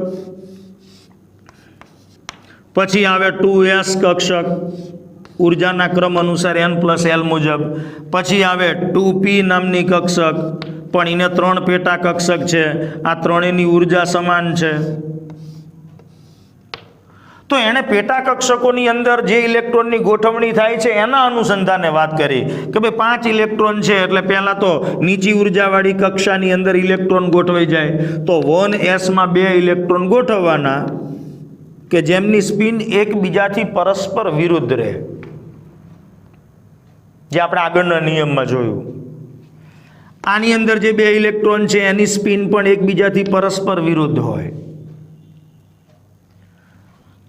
પછી આવે 2s કક્ષક ઉર્જાના ક્રમ અનુસાર n+l મુજબ, પછી આવે 2p નામની કક્ષક પણ એને 3 પેટા કક્ષક છે, આ ત્રણેયની ઉર્જા સમાન છે. તો એણે પેટા કક્ષકોની અંદર જે ઇલેક્ટ્રોનની ગોઠવણી થાય છે એના અનુસંધાને વાત કરી કે ભાઈ 5 ઇલેક્ટ્રોન છે એટલે પહેલા તો નીચી ઉર્જાવાળી કક્ષાની અંદર ઇલેક્ટ્રોન ગોઠવાઈ જાય તો 1s માં 2 ઇલેક્ટ્રોન ગોઠવવાના કે જેમની સ્પિન એકબીજાથી પરસ્પર વિરુદ્ધ રહે, જે આપણે આગળના નિયમમાં જોયું. આની અંદર જે 2 ઇલેક્ટ્રોન છે એની સ્પિન પણ એકબીજાથી પરસ્પર વિરુદ્ધ હોય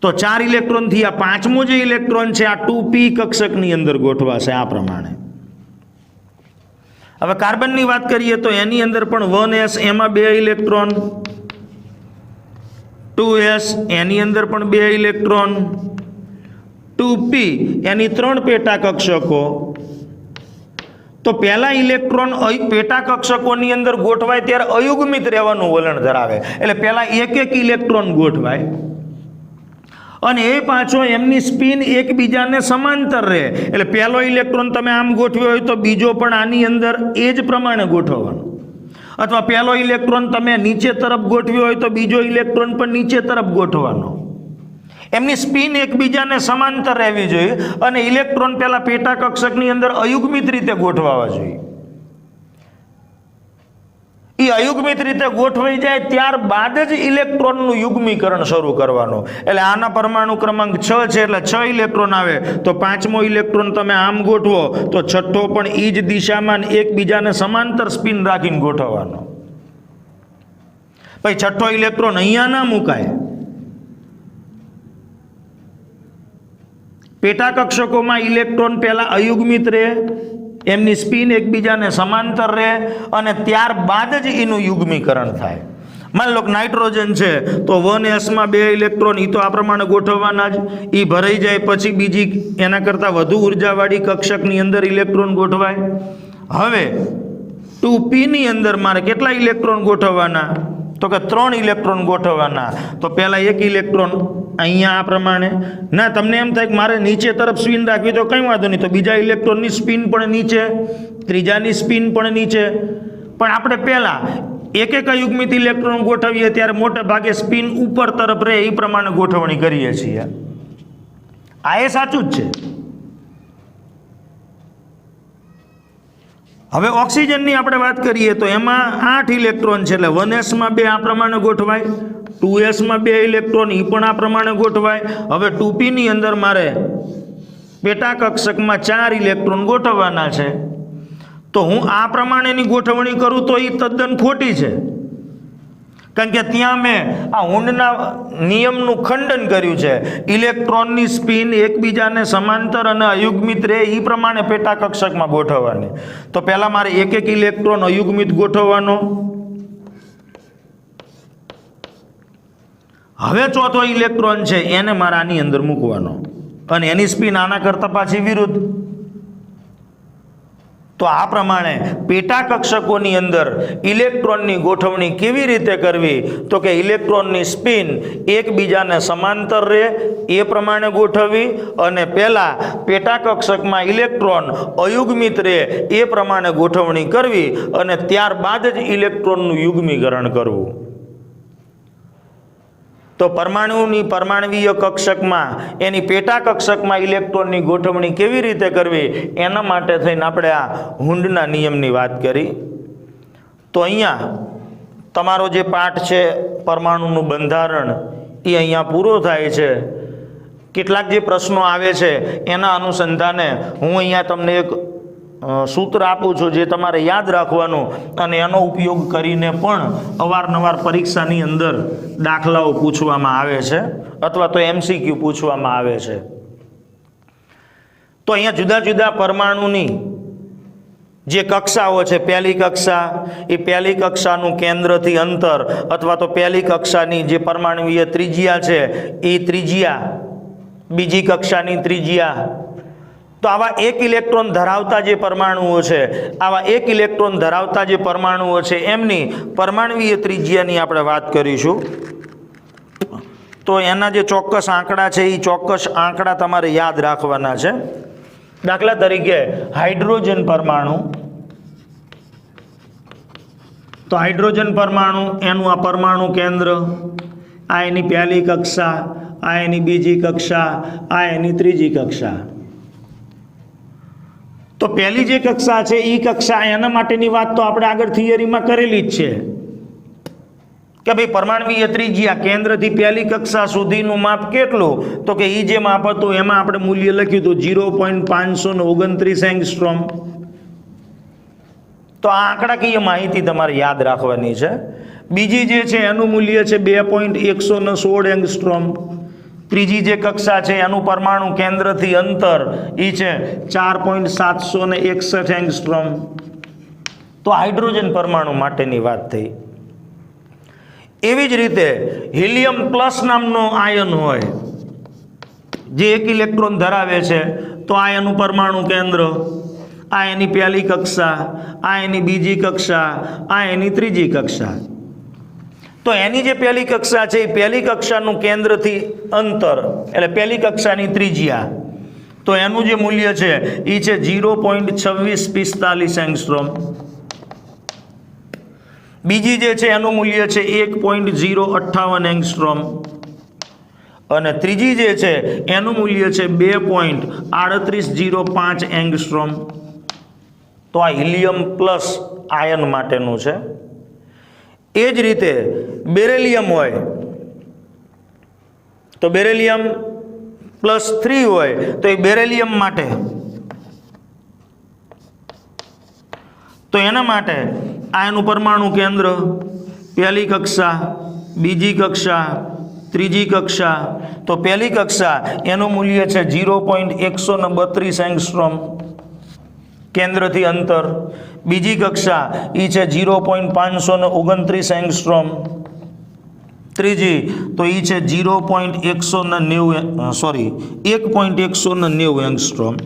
તો 4 ઇલેક્ટ્રોન થી આ 5મો જે ઇલેક્ટ્રોન છે આ 2p કક્ષકની અંદર ગોઠવાશે આ પ્રમાણે. હવે કાર્બનની વાત કરીએ તો એની અંદર પણ 1s એમાં 2 ઇલેક્ટ્રોન, 2s એની અંદર પણ 2 ઇલેક્ટ્રોન, 2p એની 3 પેટા કક્ષકો. તો પહેલા ઇલેક્ટ્રોન પેટા કક્ષકોની અંદર ગોઠવાય ત્યારે અયુગ્મિત રહેવાનું વલણ ધરાવે એટલે પહેલા એક ઇલેક્ટ્રોન ગોઠવાય અને એ પાછો એમની સ્પિન એકબીજાને સમાંતર રહે એટલે પહેલો ઇલેક્ટ્રોન તમે આમ ગોઠવ્યો હોય તો બીજો પણ આની અંદર એ જ પ્રમાણે ગોઠવવાનો, અથવા પહેલો ઇલેક્ટ્રોન તમે નીચે તરફ ગોઠવ્યો હોય તો બીજો ઇલેક્ટ્રોન પણ નીચે તરફ ગોઠવવાનો. એમની સ્પિન એકબીજાને સમાંતર રહેવી જોઈએ અને ઇલેક્ટ્રોન પહેલા પેટા કક્ષકની અંદર અયુગ્મિત રીતે ગોઠવાવા જોઈએ. એ અયુગ્મિત રીતે ગોઠવાઈ જાય ત્યારબાદ જ ઇલેક્ટ્રોનનું યુગ્મીકરણ શરૂ કરવાનું. એટલે આના પરમાણુ ક્રમાંક 6 છે એટલે 6 ઇલેક્ટ્રોન આવે તો 5મો ઇલેક્ટ્રોન તમે આમ ગોઠવો તો 6થો પણ એ જ દિશામાં એકબીજાને સમાંતર સ્પિન રાખીને ગોઠવવાનો. પછી 6થો ઇલેક્ટ્રોન અહીંયા ના મુકાય. પેટા કક્ષકોમાં ઇલેક્ટ્રોન પહેલા અયુગ્મિત રહે, એમની સ્પિન એકબીજાને સમાંતર રહે અને ત્યારબાદ જ એનું યુગ્મીકરણ થાય. માની લો કે નાઇટ્રોજન છે તો 1s માં 2 ઇલેક્ટ્રોન એ તો આ પ્રમાણે ગોઠવવાના જ, એ ભરાઈ જાય પછી બીજી એના કરતાં વધુ ઉર્જાવાળી કક્ષકની અંદર ઇલેક્ટ્રોન ગોઠવાય. હવે 2p ની અંદર મારે કેટલા ઇલેક્ટ્રોન ગોઠવવાના તો કે 3 ઇલેક્ટ્રોન ગોઠવવાના. તો પહેલા એક ઇલેક્ટ્રોન અહીંયા આ પ્રમાણે, ના તમને એમ થાય કે મારે નીચે તરફ સ્પિન રાખવી તો કંઈ વાંધો નહીં, તો બીજા ઇલેક્ટ્રોનની સ્પિન પણ નીચે, ત્રીજાની સ્પિન પણ નીચે. પણ આપણે પહેલા એક એક અયુગ્મિત ઇલેક્ટ્રોન ગોઠવીએ ત્યારે મોટે ભાગે સ્પિન ઉપર તરફ રહે એ પ્રમાણે ગોઠવણી કરીએ છીએ. આ એ સાચું જ છે. હવે ઓક્સિજનની આપણે વાત કરીએ તો એમાં 8 ઇલેક્ટ્રોન છે, એટલે 1s માં 2 આ પ્રમાણે ગોઠવાય, 2s માં 2 ઇલેક્ટ્રોન એ પણ આ પ્રમાણે ગોઠવાય. હવે 2p ની અંદર મારે પેટા કક્ષકમાં 4 ઇલેક્ટ્રોન ગોઠવવાના છે, તો હું આ પ્રમાણેની ગોઠવણી કરું તો એ તદ્દન ખોટી છે, કારણ કે ત્યાં મેં આ હુંડના નિયમનું ખંડન કર્યું છે. ઇલેક્ટ્રોનની સ્પિન એકબીજાને સમાંતર અને અયુગ્મિત રહે એ પ્રમાણે પેટા કક્ષકમાં ગોઠવવાની. તો પહેલા મારે એક એક ઇલેક્ટ્રોન અયુગ્મિત ગોઠવવાનો, હવે ચોથો ઇલેક્ટ્રોન છે એને મારે આની અંદર મૂકવાનો અને એની સ્પિન આના કરતા પાછી વિરુદ્ધ. તો આ પ્રમાણે પેટા કક્ષકોની અંદર ઇલેક્ટ્રોનની ગોઠવણી કેવી રીતે કરવી, તો કે ઇલેક્ટ્રોનની સ્પિન એકબીજાને સમાંતર રહે એ પ્રમાણે ગોઠવવી અને પહેલા પેટા કક્ષકમાં ઇલેક્ટ્રોન અયુગ્મિત રહે એ પ્રમાણે ગોઠવણી કરવી અને ત્યારબાદ જ ઇલેક્ટ્રોનનું યુગ્મીકરણ કરવું. તો પરમાણુની પરમાણવીય કક્ષકમાં એની પેટા કક્ષકમાં ઇલેક્ટ્રોનની ગોઠવણી કેવી રીતે કરવી એના માટે થઈને આપણે આ હુંડના નિયમની વાત કરી. તો અહીંયા તમારો જે પાઠ છે પરમાણુનું બંધારણ એ અહીંયા પૂરો થાય છે. કેટલાક જે પ્રશ્નો આવે છે એના અનુસંધાને હું અહીંયા તમને એક સૂત્ર આપું છું જે તમારે યાદ રાખવાનું અને એનો ઉપયોગ કરીને પણ અવારનવાર પરીક્ષાની અંદર દાખલાઓ પૂછવામાં આવે છે અથવા તો MCQ પૂછવામાં આવે છે. તો અહીંયા જુદા જુદા પરમાણુની જે કક્ષાઓ છે, પહેલી કક્ષા એ પહેલી કક્ષાનું કેન્દ્રથી અંતર અથવા તો પહેલી કક્ષાની જે પરમાણુવીય ત્રિજ્યા છે એ ત્રિજ્યા, બીજી કક્ષાની ત્રિજ્યા. તો આવા એક ઇલેક્ટ્રોન ધરાવતા જે પરમાણુઓ છે, આવા એક ઇલેક્ટ્રોન ધરાવતા જે પરમાણુઓ છે એમની પરમાણુવીય ત્રિજ્યાની આપણે વાત કરીશું. તો એના જે ચોક્કસ આંકડા છે એ ચોક્કસ આંકડા તમારે યાદ રાખવાના છે. દાખલા તરીકે હાઇડ્રોજન પરમાણુ, તો હાઇડ્રોજન પરમાણુ એનું આ પરમાણુ કેન્દ્ર, આ એની પહેલી કક્ષા, આ એની બીજી કક્ષા, આ એની ત્રીજી કક્ષા. તો પહેલી જે કક્ષા છે એ કક્ષા એના માટેની વાત તો આપણે આગળ થિયરીમાં કરેલી જ છે કે ભાઈ પરમાણુવીય ત્રિજ્યા કેન્દ્રથી પહેલી કક્ષા સુધીનું માપ કેટલું, તો કે એ જે માપ હતું એમાં આપણે મૂલ્ય લખ્યું હતું 0.529 એંગસ્ટ્રોમ. તો આ આંકડાકીય માહિતી તમારે યાદ રાખવાની છે. બીજી જે છે એનું મૂલ્ય છે 2.116 એંગસ્ટ્રોમ. ત્રીજી જે કક્ષા છે એનું પરમાણુ કેન્દ્રથી અંતર એ છે 4.761 એંગસ્ટ્રોમ. તો હાઇડ્રોજન પરમાણુ માટેની વાત થઈ. એવી જ રીતે હિલિયમ પ્લસ નામનો આયન હોય જે એક ઇલેક્ટ્રોન ધરાવે છે, તો આ એનું પરમાણુ કેન્દ્ર, આ એની પહેલી કક્ષા, આ એની બીજી કક્ષા, આ એની ત્રીજી કક્ષા. તો એની જે પહેલી કક્ષા છે એ પહેલી કક્ષાનું કેન્દ્રથી અંતર એટલે પહેલી કક્ષાની ત્રિજ્યા, તો એનું જે મૂલ્ય છે એ છે 0.2645 એંગસ્ટ્રોમ. બીજી જે છે એનું મૂલ્ય છે 1.058 એંગસ્ટ્રોમ અને ત્રીજી જે છે એનું મૂલ્ય છે 2.3805 એંગસ્ટ્રોમ. તો આ હિલિયમ પ્લસ આયન માટેનું છે. એ જ રીતે બેરેલિયમ હોય તો બેરેલિયમ +3 હોય તો એ બેરેલિયમ માટે, તો એના માટે આ એનું પરમાણુ કેન્દ્ર, પહેલી કક્ષા, બીજી કક્ષા, ત્રીજી કક્ષા. તો પહેલી કક્ષા એનું મૂલ્ય છે 0.132 એંગસ્ટ્રોમ કેન્દ્રથી અંતર. બીજી કક્ષા એ છે 0.529 એંગસ્ટ્રોમ. ત્રીજી તો એ છે 1.190 angstrom.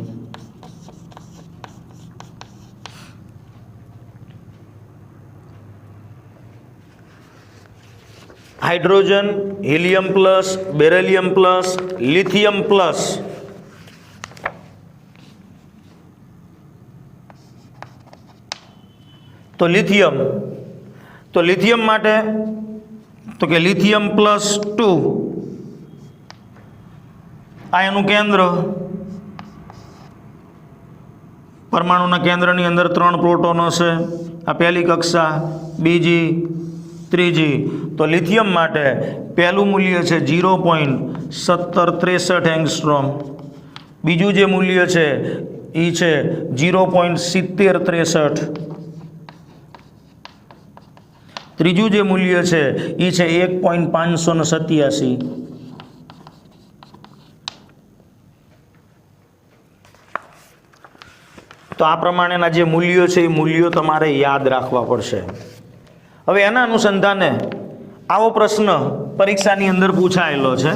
Hydrogen, helium plus, beryllium plus, lithium plus. તો લિથિયમ તો લિથિયમ માટે તો કે લિથિયમ +2 આ એનું કેન્દ્ર, પરમાણુના કેન્દ્રની અંદર 3 પ્રોટોન હશે. આ પહેલી કક્ષા, બીજી, ત્રીજી. તો લિથિયમ માટે પહેલું મૂલ્ય છે 0.1763 એંગસ્ટ્રોમ, બીજું જે મૂલ્ય છે એ છે 0.7063, ત્રીજું જે મૂલ્ય છે એ છે 1.587. તો આ પ્રમાણેના જે મૂલ્યો છે એ મૂલ્યો તમારે યાદ રાખવા પડશે. હવે એના અનુસંધાને આવો પ્રશ્ન પરીક્ષાની અંદર પૂછાયેલો છે.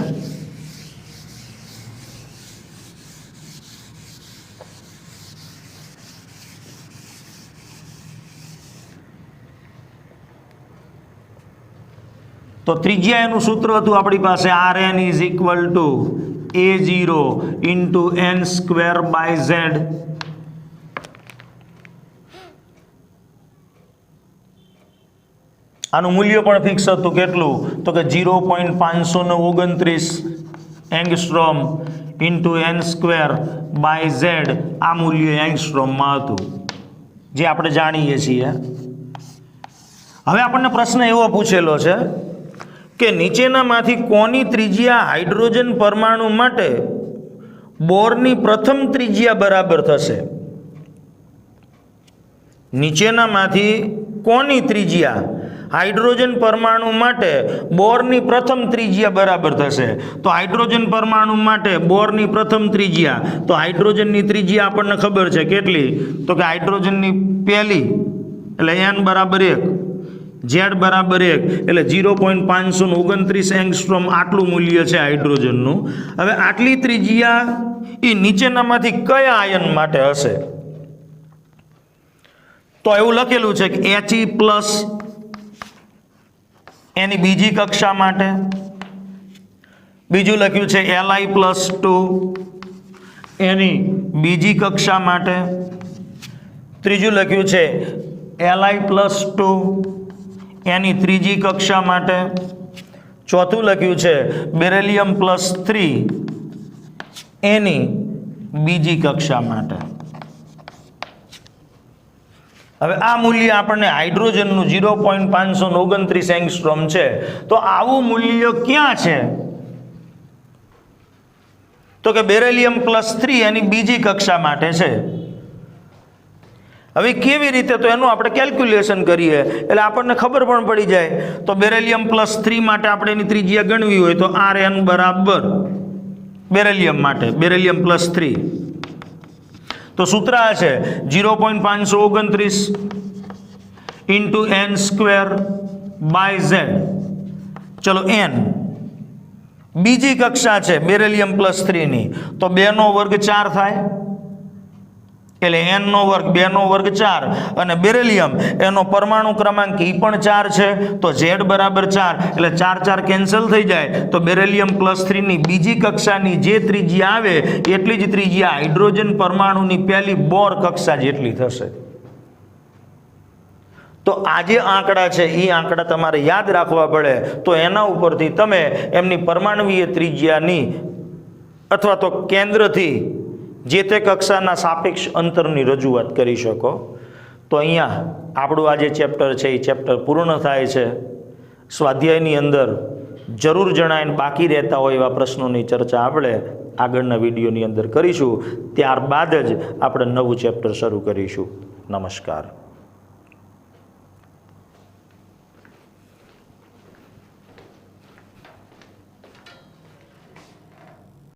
તો ત્રિજ્યા એનું સૂત્ર હતું આપણી પાસે Rn = A0 × n²/z. આનું મૂલ્ય પણ ફિક્સ હતું. કેટલું? તો કે 0.529 એંગસ્ટ્રોમ × n²/z. આ મૂલ્ય એંગસ્ટ્રોમમાં હતું, જે આપણે જાણીએ છીએ. હવે આપણને પ્રશ્ન એવો પૂછેલો છે કે નીચેનામાંથી કોની ત્રિજ્યા હાઇડ્રોજન પરમાણુ માટે બોરની પ્રથમ ત્રિજ્યા બરાબર થશે? નીચેનામાંથી કોની ત્રિજ્યા હાઇડ્રોજન પરમાણુ માટે બોરની પ્રથમ ત્રિજ્યા બરાબર થશે? તો હાઇડ્રોજન પરમાણુ માટે બોરની પ્રથમ ત્રિજ્યા, તો હાઇડ્રોજનની ત્રિજ્યા આપણને ખબર છે કેટલી? તો કે હાઇડ્રોજનની પહેલી એટલે n = 1, z = 1 એટલે 0.529 એંગસ્ટ્રોમ આટલું મૂલ્ય છે હાઇડ્રોજનનું. હવે આટલી ત્રિજ્યા એ નીચેનામાંથી કયા આયન માટે હશે? તો એવું લખેલું છે કે He+ એની બીજી કક્ષા માટે, બીજું લખ્યું છે Li+2 એની બીજી કક્ષા માટે, ત્રીજું લખ્યું છે Li+2 એની ત્રીજી કક્ષા માટે, ચોથું લખ્યું છે બેરિલિયમ+3 એની બીજી કક્ષા માટે. હવે આ મૂલ્ય આપણને હાઇડ્રોજનનું 0.529 એંગસ્ટ્રોમ છે. તો આવું મૂલ્ય ક્યાં છે? તો કે બેરિલિયમ+3 એની બીજી કક્ષા માટે છે. હવે કેવી રીતે? તો એનું આપણે કેલ્ક્યુલેશન કરીએ એટલે આપણને ખબર પણ પડી જાય. તો બેરિલિયમ+3 માટે આપણે એની ત્રિજ્યા ગણવી હોય તો Rn બરાબર બેરિલિયમ માટે બેરિલિયમ+3 તો સૂત્ર આ છે 0.529 × n²/z. ચલો n બીજી કક્ષા છે બેરિલિયમ+3 ની, તો 2 નો વર્ગ 4 થાય એટલે n નો વર્ગ 2 નો વર્ગ 4, અને બેરિલિયમ એનો પરમાણુ ક્રમાંક એ પણ 4 છે, તો z = 4 એટલે 4 4 કેન્સલ થઈ જાય. તો બેરિલિયમ+3 ની બીજી કક્ષાની જે ત્રિજ્યા આવે એટલી જ ત્રિજ્યા હાઇડ્રોજન પરમાણુની પહેલી બોર કક્ષા જેટલી થશે. તો આ જે આંકડા છે એ આંકડા તમારે યાદ રાખવા પડે. તો એના ઉપરથી તમે એમની પરમાણુવીય ત્રિજ્યાની અથવા તો કેન્દ્રથી જે તે કક્ષાના સાપેક્ષ અંતરની રજૂઆત કરી શકો. તો અહીંયા આપણું આ જે ચેપ્ટર છે એ ચેપ્ટર પૂર્ણ થાય છે. સ્વાધ્યાયની અંદર જરૂર જણાઈને બાકી રહેતા હોય એવા પ્રશ્નોની ચર્ચા આપણે આગળના વિડીયોની અંદર કરીશું. ત્યારબાદ જ આપણે નવું ચેપ્ટર શરૂ કરીશું. નમસ્કાર.